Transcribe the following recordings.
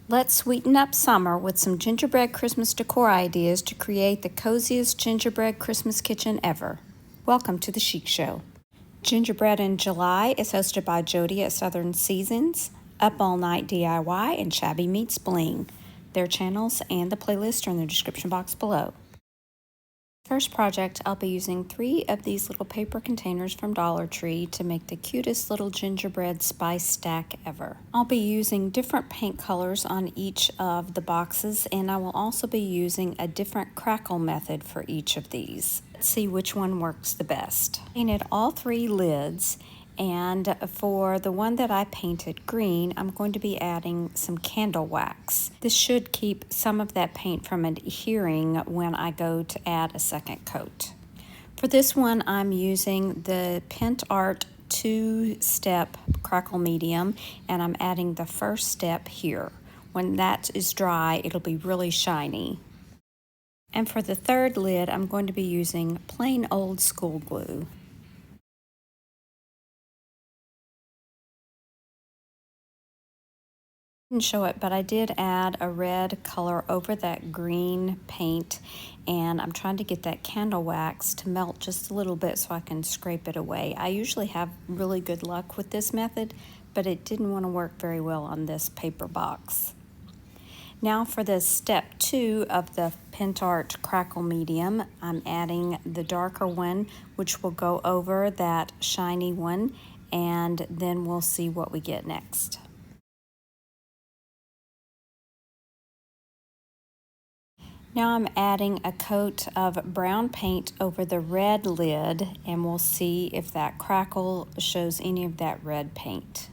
Let's sweeten up summer with some gingerbread Christmas decor ideas to create the coziest gingerbread Christmas kitchen ever. Welcome to the Chic Show. Gingerbread in July is hosted by Jody at Southern Seasons, Up All Night DIY, and Shabby Meets Bling. Their channels and the playlist are in the description box below. First project, I'll be using 3 of these little paper containers from Dollar Tree to make the cutest little gingerbread spice stack ever. I'll be using different paint colors on each of the boxes, and I will also be using a different crackle method for each of these. Let's see which one works the best. I painted all 3 lids, and for the one that I painted green, I'm going to be adding some candle wax. This should keep some of that paint from adhering when I go to add a second coat. For this one, I'm using the Pent Art 2-step crackle medium, and I'm adding the first step here. When that is dry, it'll be really shiny. And for the third lid, I'm going to be using plain old school glue. Didn't show it, but I did add a red color over that green paint, and I'm trying to get that candle wax to melt just a little bit so I can scrape it away. I usually have really good luck with this method, but it didn't want to work very well on this paper box. Now for the step 2 of the Pent Art Crackle Medium, I'm adding the darker one, which will go over that shiny one, and then we'll see what we get next. Now I'm adding a coat of brown paint over the red lid, and we'll see if that crackle shows any of that red paint.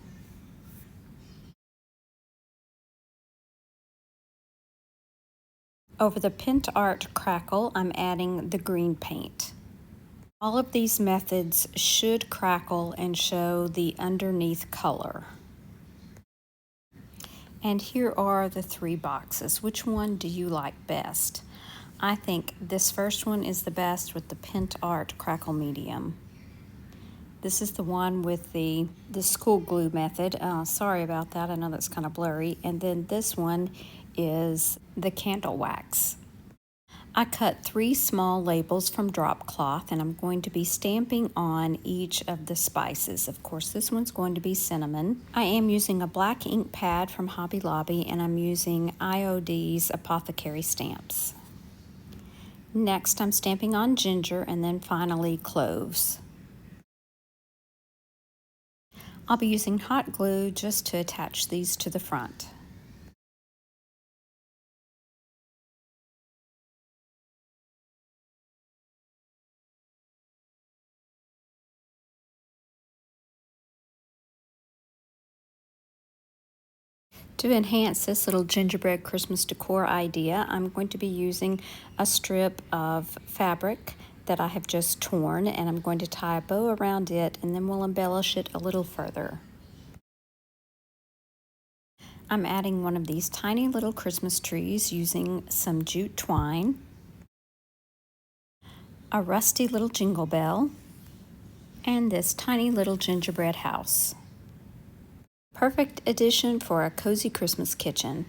Over the Pent Art Crackle, I'm adding the green paint. All of these methods should crackle and show the underneath color. And here are the 3 boxes. Which one do you like best? I think this first one is the best with the Pent Art Crackle Medium. This is the one with the school glue method. Sorry about that, I know that's kind of blurry. And then this one is the candle wax. I cut 3 small labels from drop cloth, and I'm going to be stamping on each of the spices. Of course, this one's going to be cinnamon. I am using a black ink pad from Hobby Lobby, and I'm using IOD's Apothecary stamps. Next, I'm stamping on ginger, and then finally cloves. I'll be using hot glue just to attach these to the front. To enhance this little gingerbread Christmas decor idea, I'm going to be using a strip of fabric that I have just torn, and I'm going to tie a bow around it, and then we'll embellish it a little further. I'm adding one of these tiny little Christmas trees using some jute twine, a rusty little jingle bell, and this tiny little gingerbread house. Perfect addition for a cozy Christmas kitchen.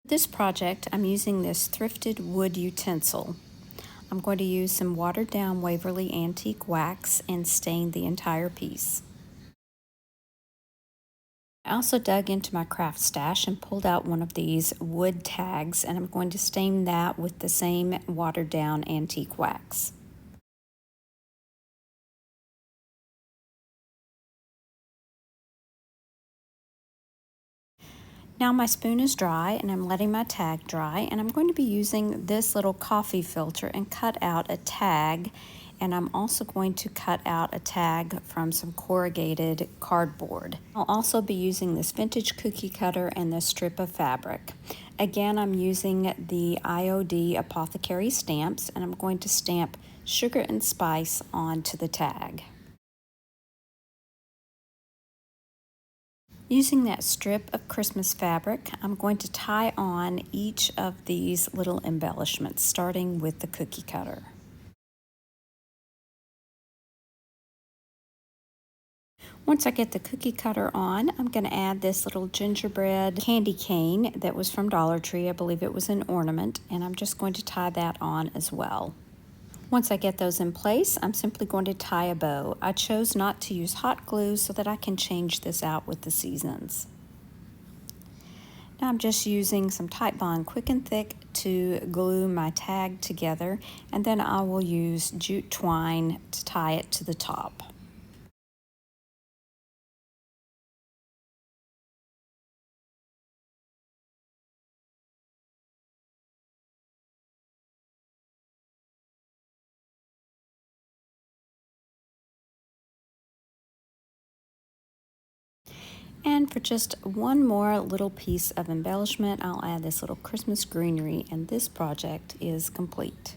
This project, I'm using this thrifted wood utensil. I'm going to use some watered down Waverly antique wax and stain the entire piece. I also dug into my craft stash and pulled out one of these wood tags, and I'm going to stain that with the same watered down antique wax. Now my spoon is dry, and I'm letting my tag dry, and I'm going to be using this little coffee filter and cut out a tag, and I'm also going to cut out a tag from some corrugated cardboard. I'll also be using this vintage cookie cutter and this strip of fabric. Again, I'm using the IOD Apothecary stamps, and I'm going to stamp sugar and spice onto the tag. Using that strip of Christmas fabric, I'm going to tie on each of these little embellishments, starting with the cookie cutter. Once I get the cookie cutter on, I'm going to add this little gingerbread candy cane that was from Dollar Tree. I believe it was an ornament, and I'm just going to tie that on as well. Once I get those in place, I'm simply going to tie a bow. I chose not to use hot glue so that I can change this out with the seasons. Now I'm just using some Titebond Quick and Thick to glue my tag together, and then I will use jute twine to tie it to the top. And for just one more little piece of embellishment, I'll add this little Christmas greenery, and this project is complete.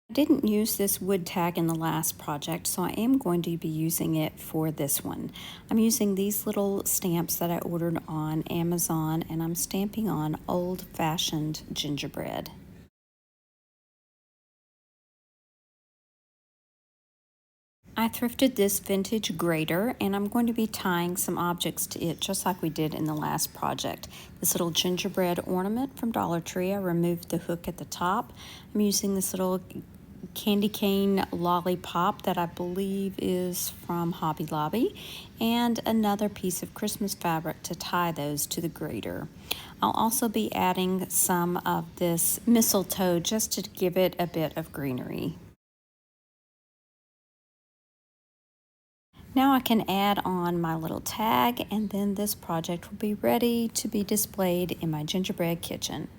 I didn't use this wood tag in the last project, so I am going to be using it for this one. I'm using these little stamps that I ordered on Amazon, and I'm stamping on old-fashioned gingerbread. I thrifted this vintage grater, and I'm going to be tying some objects to it just like we did in the last project. This little gingerbread ornament from Dollar Tree, I removed the hook at the top. I'm using this little candy cane lollipop that I believe is from Hobby Lobby, and another piece of Christmas fabric to tie those to the grater. I'll also be adding some of this mistletoe just to give it a bit of greenery. Now I can add on my little tag, and then this project will be ready to be displayed in my gingerbread kitchen.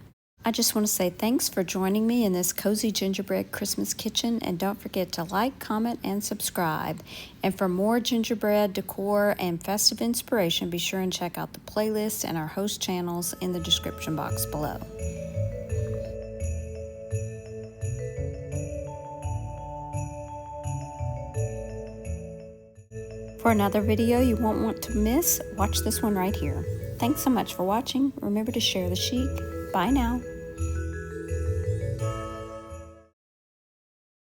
I just want to say thanks for joining me in this cozy gingerbread Christmas kitchen, and don't forget to like, comment, and subscribe. And for more gingerbread decor and festive inspiration, be sure and check out the playlist and our host channels in the description box below. For another video you won't want to miss, watch this one right here. Thanks so much for watching. Remember to share the chic. Bye now.